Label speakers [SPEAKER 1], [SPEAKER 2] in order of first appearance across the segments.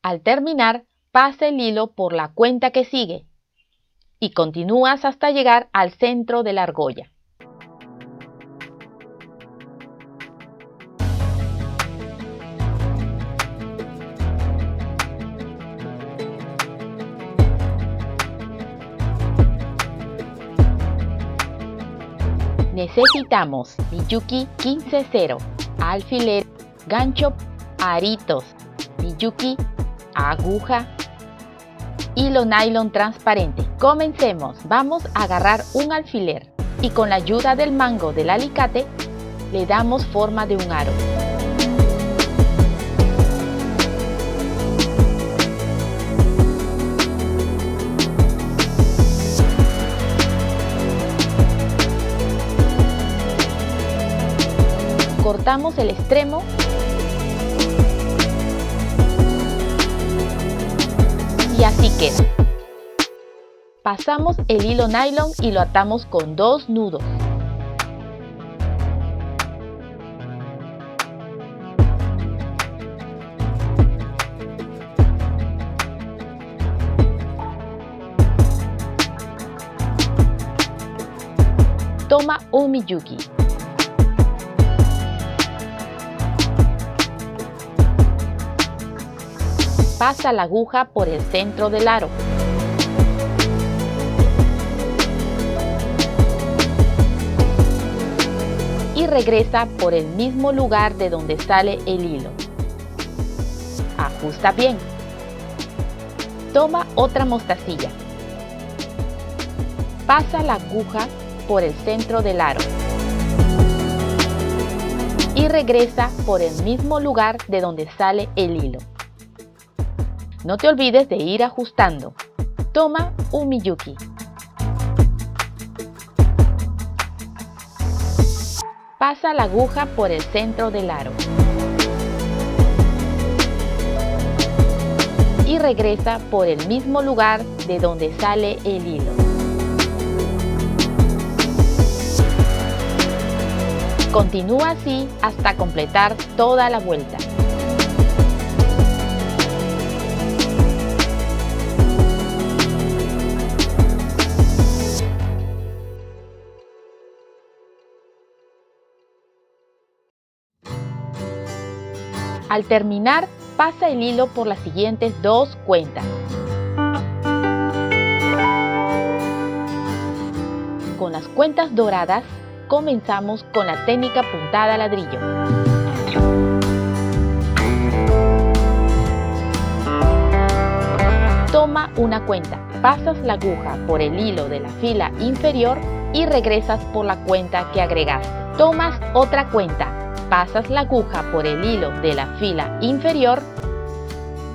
[SPEAKER 1] Al terminar, pasa el hilo por la cuenta que sigue y continúas hasta llegar al centro de la argolla. Necesitamos Miyuki 15-0, alfiler, gancho, aritos, Miyuki, aguja, hilo nylon transparente. Comencemos. Vamos a agarrar un alfiler y con la ayuda del mango del alicate le damos forma de un aro. Cortamos el extremo y así queda. Pasamos el hilo nylon y lo atamos con 2 nudos. Toma un Miyuki. Pasa la aguja por el centro del aro. Y regresa por el mismo lugar de donde sale el hilo. Ajusta bien. Toma otra mostacilla. Pasa la aguja por el centro del aro. Y regresa por el mismo lugar de donde sale el hilo. No te olvides de ir ajustando. Toma un Miyuki. Pasa la aguja por el centro del aro. Y regresa por el mismo lugar de donde sale el hilo. Continúa así hasta completar toda la vuelta. Al terminar, pasa el hilo por las siguientes 2 cuentas. Con las cuentas doradas, comenzamos con la técnica puntada ladrillo. Toma una cuenta, pasas la aguja por el hilo de la fila inferior y regresas por la cuenta que agregaste. Tomas otra cuenta, pasas la aguja por el hilo de la fila inferior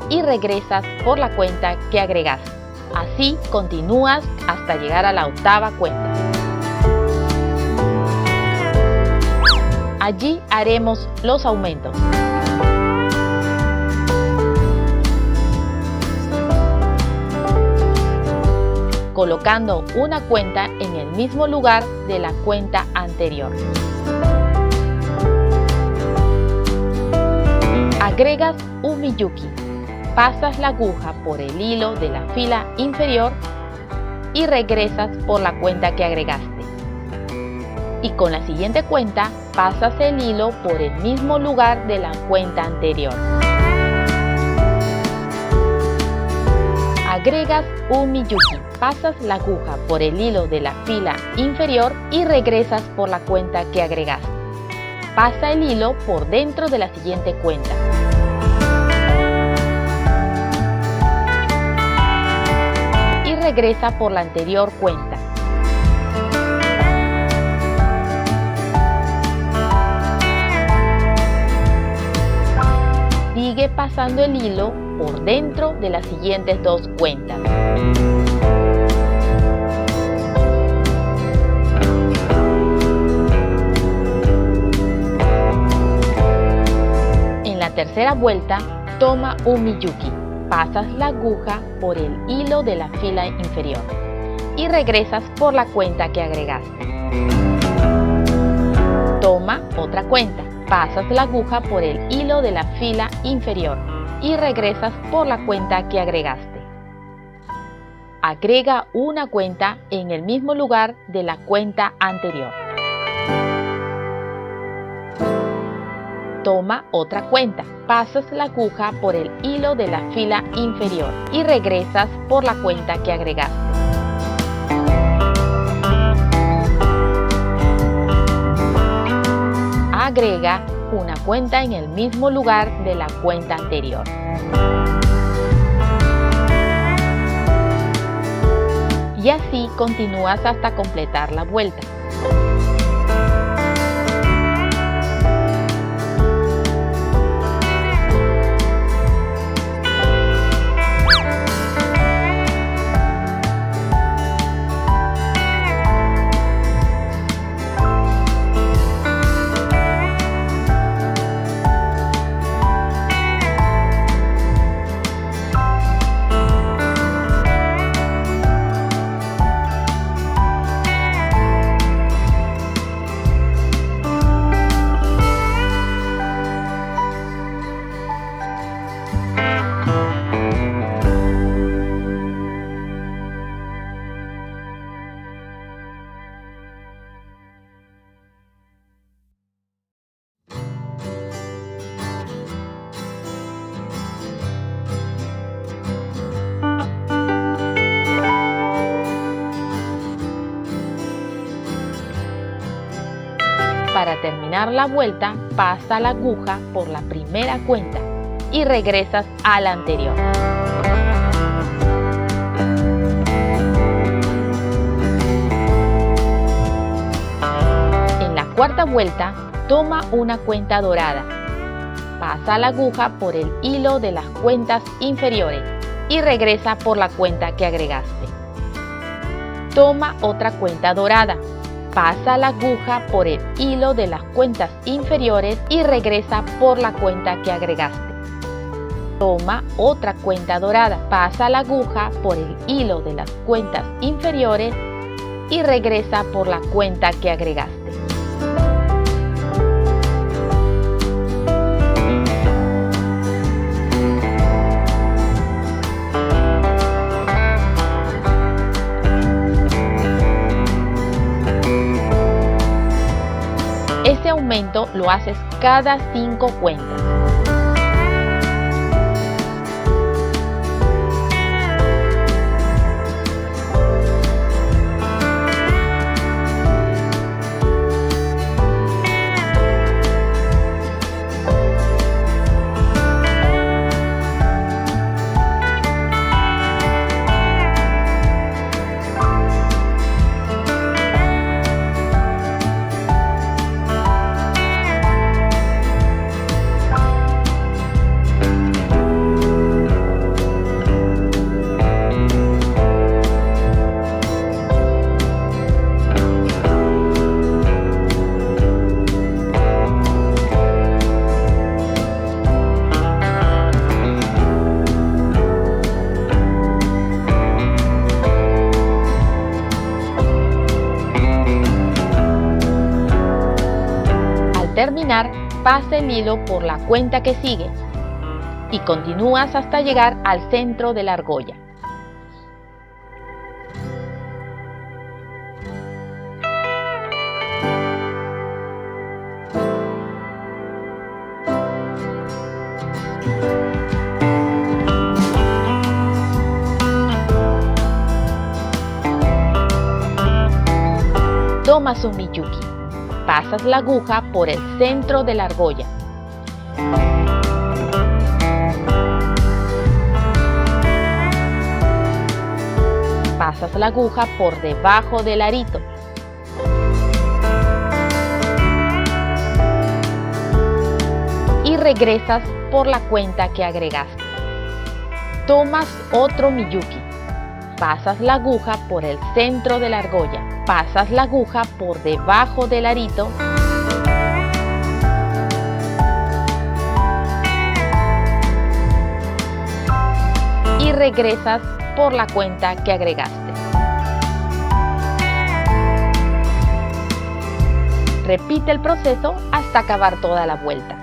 [SPEAKER 1] y regresas por la cuenta que agregaste. Así continúas hasta llegar a la 8ª cuenta. Allí haremos los aumentos. Colocando una cuenta en el mismo lugar de la cuenta anterior. Agregas un Miyuki, pasas la aguja por el hilo de la fila inferior y regresas por la cuenta que agregaste. Y con la siguiente cuenta pasas el hilo por el mismo lugar de la cuenta anterior. Agregas un Miyuki, pasas la aguja por el hilo de la fila inferior y regresas por la cuenta que agregaste. Pasa el hilo por dentro de la siguiente cuenta. Y regresa por la anterior cuenta. Sigue pasando el hilo por dentro de las siguientes 2 cuentas. En la tercera vuelta, toma un Miyuki, pasas la aguja por el hilo de la fila inferior y regresas por la cuenta que agregaste. Toma otra cuenta, pasas la aguja por el hilo de la fila inferior y regresas por la cuenta que agregaste. Agrega una cuenta en el mismo lugar de la cuenta anterior. Toma otra cuenta, pasas la aguja por el hilo de la fila inferior y regresas por la cuenta que agregaste. Agrega una cuenta en el mismo lugar de la cuenta anterior. Y así continúas hasta completar la vuelta. Para terminar la vuelta, pasa la aguja por la primera cuenta y regresas a la anterior. En la cuarta vuelta, toma una cuenta dorada. Pasa la aguja por el hilo de las cuentas inferiores y regresa por la cuenta que agregaste. Toma otra cuenta dorada. Pasa la aguja por el hilo de las cuentas inferiores y regresa por la cuenta que agregaste. Toma otra cuenta dorada. Pasa la aguja por el hilo de las cuentas inferiores y regresa por la cuenta que agregaste. Este aumento lo haces cada 5 cuentas. Terminar, pasa el hilo por la cuenta que sigue y continúas hasta llegar al centro de la argolla. Tomas un miyuki. Pasas la aguja por el centro de la argolla. Pasas la aguja por debajo del arito. Y regresas por la cuenta que agregaste. Tomas otro miyuki. Pasas la aguja por el centro de la argolla. Pasas la aguja por debajo del arito y regresas por la cuenta que agregaste. Repite el proceso hasta acabar toda la vuelta.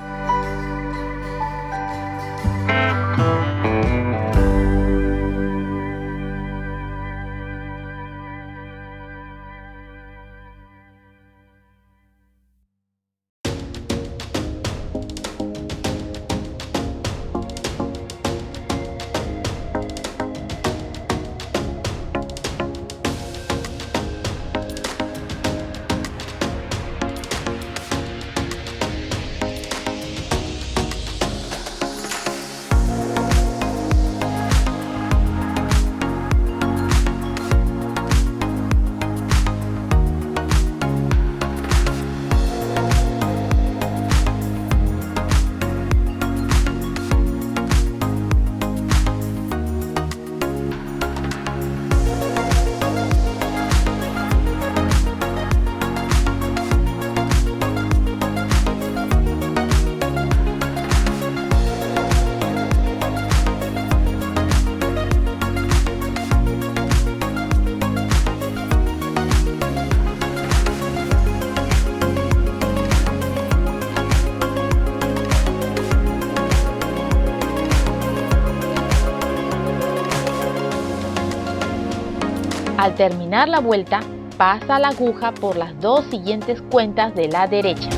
[SPEAKER 1] Al terminar la vuelta, pasa la aguja por las dos siguientes cuentas de la derecha.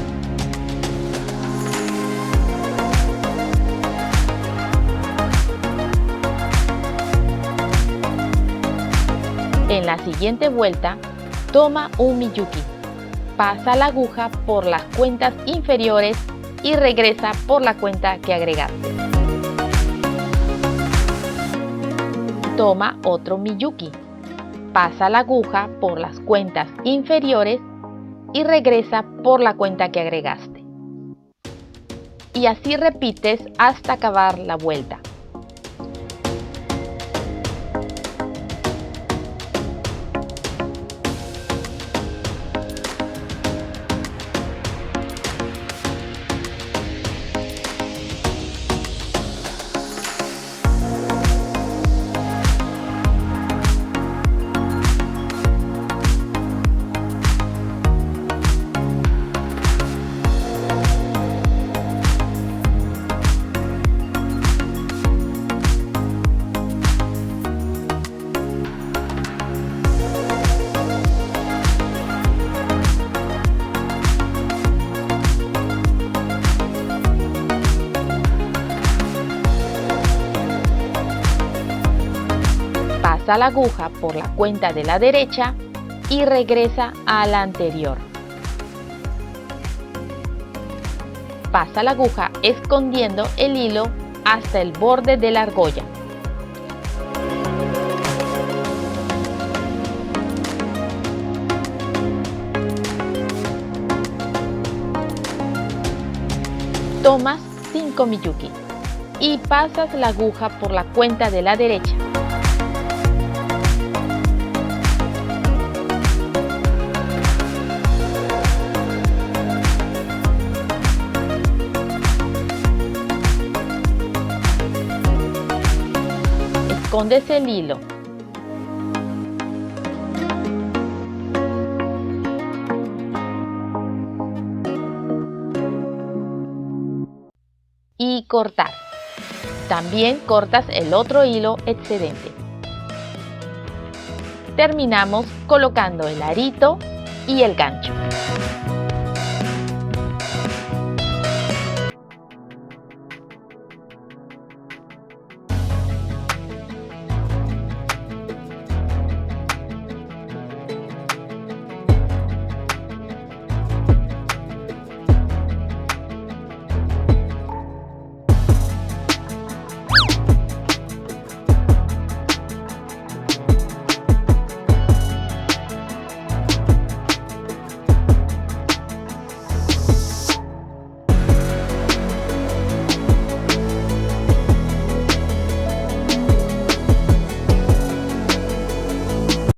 [SPEAKER 1] En la siguiente vuelta, toma un miyuki, pasa la aguja por las cuentas inferiores y regresa por la cuenta que agregaste. Toma otro miyuki, pasa la aguja por las cuentas inferiores y regresa por la cuenta que agregaste. Y así repites hasta acabar la vuelta. Pasa la aguja por la cuenta de la derecha y regresa a la anterior. Pasa la aguja escondiendo el hilo hasta el borde de la argolla. Tomas 5 miyuki y pasas la aguja por la cuenta de la derecha. Escondes el hilo. Y cortar. También cortas el otro hilo excedente. Terminamos colocando el arito y el gancho.